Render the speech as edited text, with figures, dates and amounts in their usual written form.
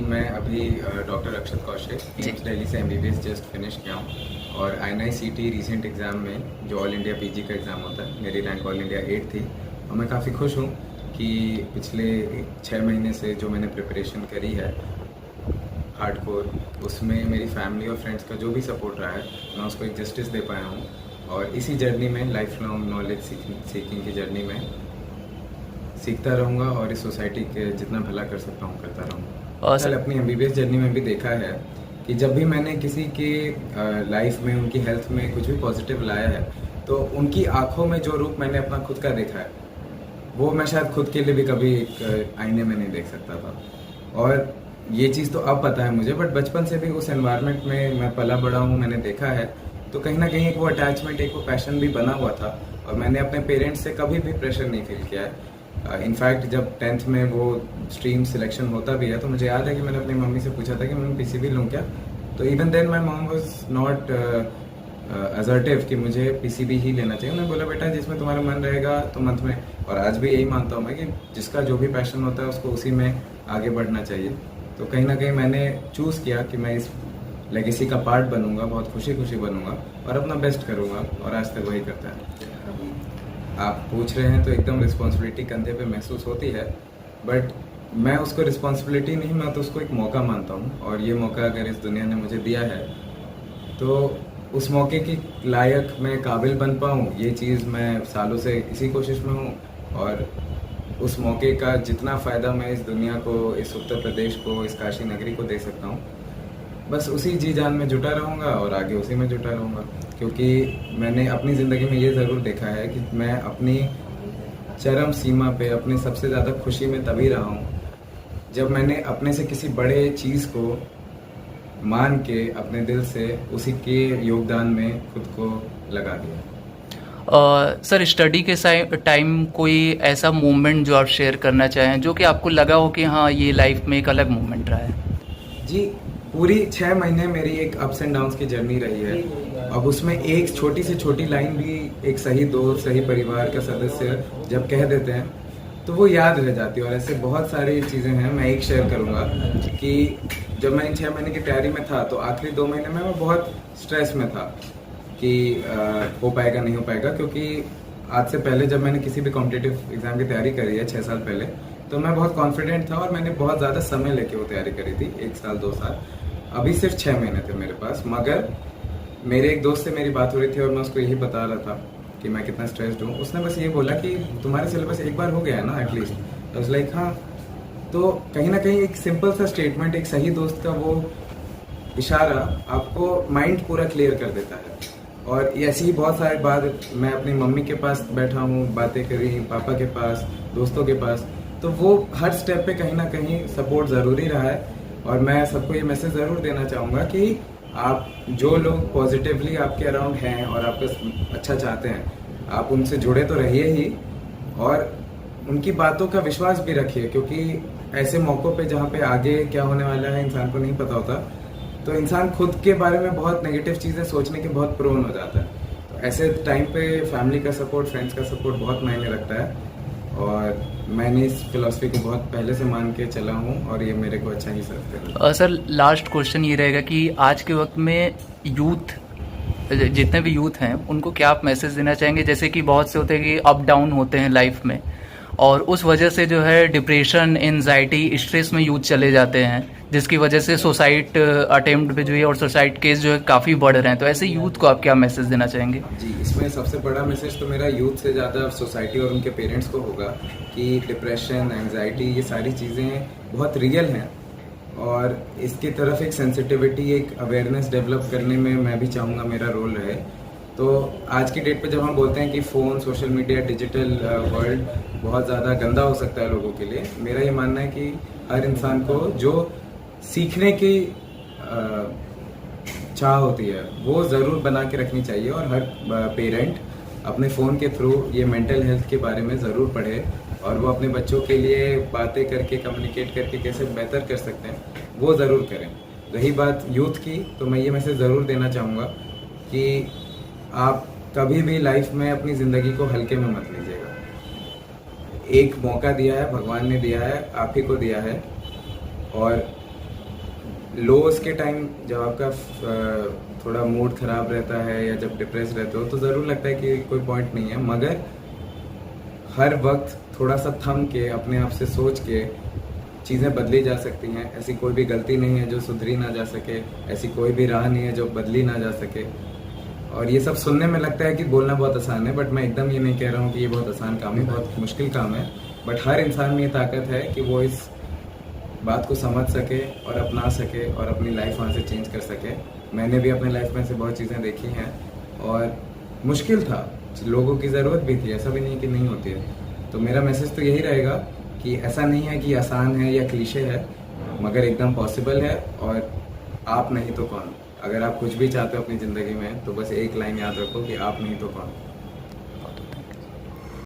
मैं अभी doctor Akshat Kaushik AIIMS Delhi से एमबीबीएस जस्ट फिनिश किया हूँ और INICET रीसेंट एग्ज़ाम में जो ऑल इंडिया पीजी का एग्ज़ाम होता है मेरी रैंक ऑल इंडिया 8 थी और मैं काफ़ी खुश हूँ कि पिछले 6 महीने से जो मैंने प्रिपरेशन करी है हार्डकोर, उसमें मेरी फैमिली और फ्रेंड्स का जो भी सपोर्ट रहा है मैं उसको एक जस्टिस दे पाया हूँ। और इसी जर्नी में लाइफ लॉन्ग नॉलेज सीकिंग की जर्नी में सीखता रहूँगा और इस सोसाइटी के जितना भला कर सकता हूँ करता रहूँगा। और कल अपनी एमबीबीएस जर्नी में भी देखा है कि जब भी मैंने किसी की लाइफ में उनकी हेल्थ में कुछ भी पॉजिटिव लाया है तो उनकी आंखों में जो रूप मैंने अपना खुद का देखा है वो मैं शायद खुद के लिए भी कभी एक आईने में नहीं देख सकता था। और ये चीज़ तो अब पता है मुझे, बट बचपन से भी उस एनवायरनमेंट में मैं पला बड़ा हूँ, मैंने देखा है। तो कहीं ना कहीं एक वो अटैचमेंट, एक वो पैशन भी बना हुआ था और मैंने अपने पेरेंट्स से कभी भी प्रेशर नहीं फील किया है। इनफैक्ट जब 10th में वो स्ट्रीम सिलेक्शन होता भी है तो मुझे याद है कि मैंने अपनी मम्मी से पूछा था कि मैं पीसीबी लूँ क्या, तो even then my mom was not assertive कि मुझे पीसीबी ही लेना चाहिए। उन्होंने बोला बेटा जिसमें तुम्हारा मन रहेगा तो मंथ में, और आज भी यही मानता हूँ मैं कि जिसका जो भी पैशन होता है उसको उसी में आगे बढ़ना चाहिए। तो कहीं ना कहीं मैंने चूज़ किया कि मैं इस लेगेसी का पार्ट बनूंगा, बहुत खुशी खुशी बनूंगा और अपना बेस्ट करूंगा, और आज तक वही करता है। आप पूछ रहे हैं तो एकदम रिस्पॉन्सिबिलिटी कंधे पे महसूस होती है, बट मैं उसको रिस्पॉन्सिबिलिटी नहीं, मैं तो उसको एक मौका मानता हूँ। और ये मौका अगर इस दुनिया ने मुझे दिया है तो उस मौके की लायक मैं काबिल बन पाऊँ, ये चीज़ मैं सालों से इसी कोशिश में हूँ। और उस मौके का जितना फ़ायदा मैं इस दुनिया को, इस उत्तर प्रदेश को, इस काशी नगरी को दे सकता हूँ, बस उसी जी जान में जुटा रहूँगा और आगे उसी में जुटा रहूँगा। क्योंकि मैंने अपनी ज़िंदगी में ये ज़रूर देखा है कि मैं अपनी चरम सीमा पे अपने सबसे ज़्यादा खुशी में तभी रहा हूँ जब मैंने अपने से किसी बड़े चीज़ को मान के अपने दिल से उसी के योगदान में खुद को लगा दिया। सर, स्टडी के टाइम कोई ऐसा मोमेंट जो आप शेयर करना चाहें जो कि आपको लगा हो कि हाँ ये लाइफ में एक अलग मोमेंट रहा है? जी, पूरी 6 महीने मेरी एक अप्स एंड डाउन्स की जर्नी रही है। अब उसमें एक छोटी से छोटी लाइन भी एक सही दोस्त, सही परिवार का सदस्य जब कह देते हैं तो वो याद रह जाती है। और ऐसे बहुत सारी चीज़ें हैं, मैं एक शेयर करूँगा कि जब मैं इन 6 महीने की तैयारी में था तो आखिरी 2 महीने में मैं बहुत स्ट्रेस में था कि हो पाएगा नहीं हो पाएगा। क्योंकि आज से पहले जब मैंने किसी भी कॉम्पिटिटिव एग्जाम की तैयारी करी है 6 साल पहले, तो मैं बहुत कॉन्फिडेंट था और मैंने बहुत ज़्यादा समय लेके वो तैयारी करी थी, 1 साल 2 साल। अभी सिर्फ 6 महीने थे मेरे पास। मगर मेरे एक दोस्त से मेरी बात हो रही थी और मैं उसको यही बता रहा था कि मैं कितना स्ट्रेस्ड हूँ। उसने बस ये बोला कि तुम्हारे सिलेबस एक बार हो गया है ना एटलीस्ट। तो उस लाइक हाँ। तो कहीं ना कहीं एक सिंपल सा स्टेटमेंट, एक सही दोस्त का वो इशारा आपको माइंड पूरा क्लियर कर देता है। और ऐसी ही बहुत सारी बात, मैं अपनी मम्मी के पास बैठा हूँ, बातें करी, पापा के पास, दोस्तों के पास, तो वो हर स्टेप पे कहीं ना कहीं सपोर्ट ज़रूरी रहा है। और मैं सबको ये मैसेज ज़रूर देना चाहूँगा कि आप जो लोग पॉजिटिवली आपके अराउंड हैं और आपका अच्छा चाहते हैं, आप उनसे जुड़े तो रहिए ही और उनकी बातों का विश्वास भी रखिए। क्योंकि ऐसे मौक़ों पे जहाँ पे आगे क्या होने वाला है इंसान को नहीं पता होता, तो इंसान खुद के बारे में बहुत नेगेटिव चीज़ें सोचने के बहुत प्रोन हो जाता है। तो ऐसे टाइम पे फैमिली का सपोर्ट, फ्रेंड्स का सपोर्ट बहुत मायने रखता है। और मैंने इस फिलॉसफी को बहुत पहले से मान के चला हूँ और ये मेरे को अच्छा ही सर्व कर रहा है। सर, लास्ट क्वेश्चन ये रहेगा कि आज के वक्त में यूथ, जितने भी यूथ हैं, उनको क्या आप मैसेज देना चाहेंगे? जैसे कि बहुत से होते हैं कि अप डाउन होते हैं लाइफ में और उस वजह से जो है डिप्रेशन, एनजाइटी, स्ट्रेस में यूथ चले जाते हैं, जिसकी वजह से सुसाइड अटेम्प्ट भी जो है और सुसाइड केस जो है काफ़ी बढ़ रहे हैं। तो ऐसे यूथ को आप क्या मैसेज देना चाहेंगे? जी, इसमें सबसे बड़ा मैसेज तो मेरा यूथ से ज़्यादा सोसाइटी और उनके पेरेंट्स को होगा कि डिप्रेशन, एंजाइटी, ये सारी चीज़ें बहुत रियल हैं और इसकी तरफ एक सेंसिटिविटी, एक अवेयरनेस डेवलप करने में मैं भी चाहूँगा मेरा रोल रहे। तो आज की डेट पे जब हम बोलते हैं कि phone, social media, digital world बहुत ज़्यादा गंदा हो सकता है लोगों के लिए, मेरा ये मानना है कि हर इंसान को जो सीखने की चाह होती है वो ज़रूर बना के रखनी चाहिए। और हर पेरेंट अपने फ़ोन के थ्रू ये मेंटल हेल्थ के बारे में ज़रूर पढ़े और वो अपने बच्चों के लिए बातें करके, कम्युनिकेट करके कैसे बेहतर कर सकते हैं वो ज़रूर करें। रही बात यूथ की, तो मैं ये मैसेज ज़रूर देना चाहूँगा कि आप कभी भी लाइफ में अपनी ज़िंदगी को हल्के में मत लीजिएगा। एक मौका दिया है, भगवान ने दिया है, आप ही को दिया है, और लोस के टाइम जब आपका थोड़ा मूड खराब रहता है या जब डिप्रेस रहते हो तो ज़रूर लगता है कि कोई पॉइंट नहीं है, मगर हर वक्त थोड़ा सा थम के अपने आप से सोच के चीज़ें बदली जा सकती हैं। ऐसी कोई भी गलती नहीं है जो सुधरी ना जा सके, ऐसी कोई भी राह नहीं है जो बदली ना जा सके। और ये सब सुनने में लगता है कि बोलना बहुत आसान है, बट मैं एकदम ये नहीं कह रहा हूँ कि ये बहुत आसान काम है, बहुत मुश्किल काम है। बट हर इंसान में ये ताकत है कि वो इस बात को समझ सके और अपना सके और अपनी लाइफ वहाँ से चेंज कर सके। मैंने भी अपने लाइफ में से बहुत चीज़ें देखी हैं और मुश्किल था, लोगों की ज़रूरत भी थी, ऐसा भी नहीं कि नहीं होती है। तो मेरा मैसेज तो यही रहेगा कि ऐसा नहीं है कि आसान है या क्लीशे है, मगर एकदम पॉसिबल है। और आप नहीं तो कौन। अगर आप कुछ भी चाहते हो अपनी ज़िंदगी में तो बस एक लाइन याद रखो कि आप नहीं तो कौन।